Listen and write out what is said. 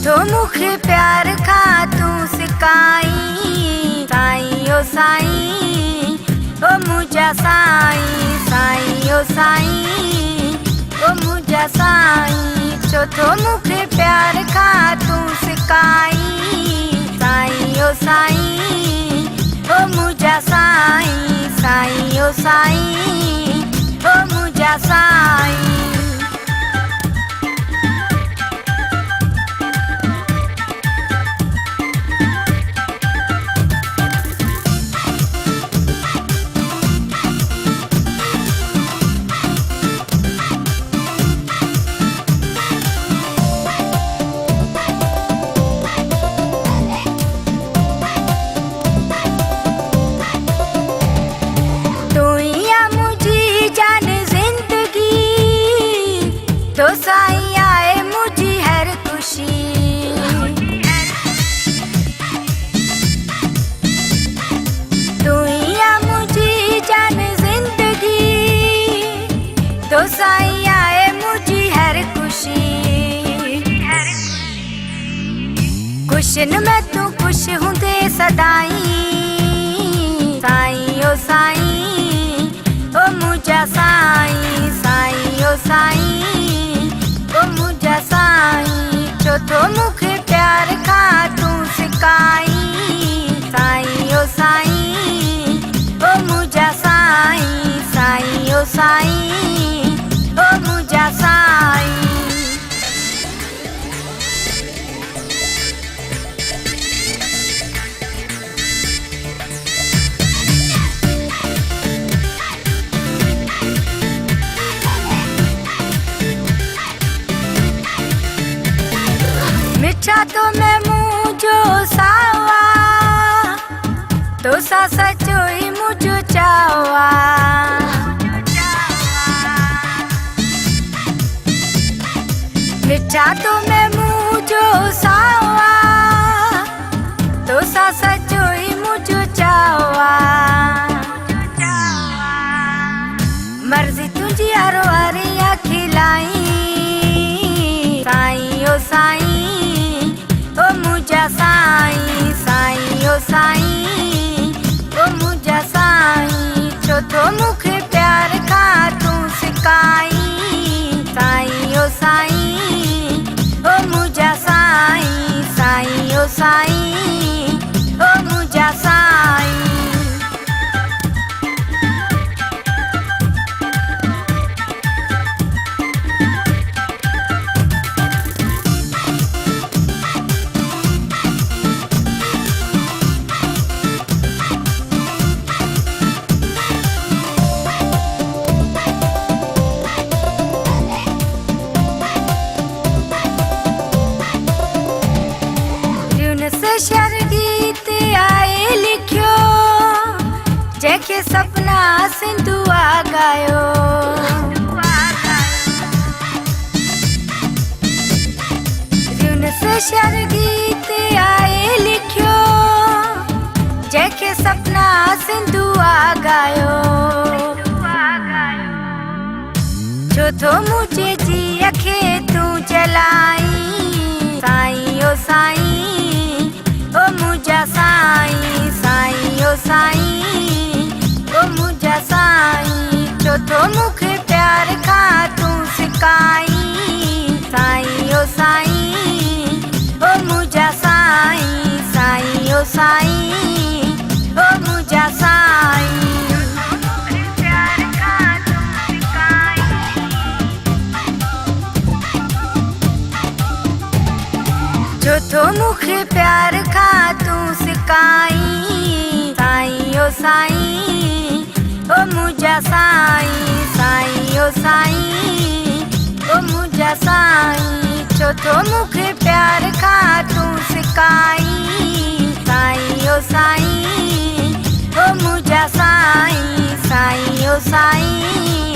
तो मुखे प्यार खा तू सिकाई साईं ओ साईं ओ मुझा साईं साईं ओ साईं ओ मुझा साईं चौथो मुखे प्यार खा तू सिकाई साईं ओ साईं ओ मुझा साईं साईं ओ साईं ओ मुझा साईं। तो साईं आए मुझी हर खुशी तू ही आ मुझी जान जिंदगी तो साईं आए मुझी हर खुशी खुशन में तू खुश हुंदे सदाई साईं ओ साईं ओ मुझा साईं साईं ओ साईं ओ मुझा साईं चौथो मुखे प्यार खा तू सिकाई साईं ओ साईं ओ मुझा साईं साईं ओ साईं ओ मुझा साईं। मिठा तो मैं मुझो सावा तो सा सचो ही मुझो चावा मिठा तो मैं मुझो सावा तो सा सचो ही मुझो चावा मर्जी तुझी हरो हरिया खिलाई साईं ओ साईं ओ मुझा साईं साईं ओ साईं ओ मुझा साईं चौथो मुखे प्यार खा तू सिकाई साईं ओ साईं ओ मुझा साईं साईं ओ साईं ओ मुझा साईं। शर गीत आए लिखियो जैके सपना सिंधु आ गायो शर गीत आए लिखियो जैके सपना सिंधु आ गायो चौथो मुझे जी अखे तू जलाई साईं ओ साईं ओ मुझा साईं साईं ओ साईं ओ मुझा साईं चौथो मुखे प्यार खा तू सिकाई साईं ओ साईं ओ मुझा साईं साईं ओ साईं ओ मुझा साईं। चौथो मुखे प्यार खा तू सिकाई साईं ओ साईं ओ मुझा साईं साईं ओ साईं ओ मुझा साईं चौथो मुखे प्यार खा तू सिकाई साईं ओ साईं ओ मुझा साईं साईं ओ साईं।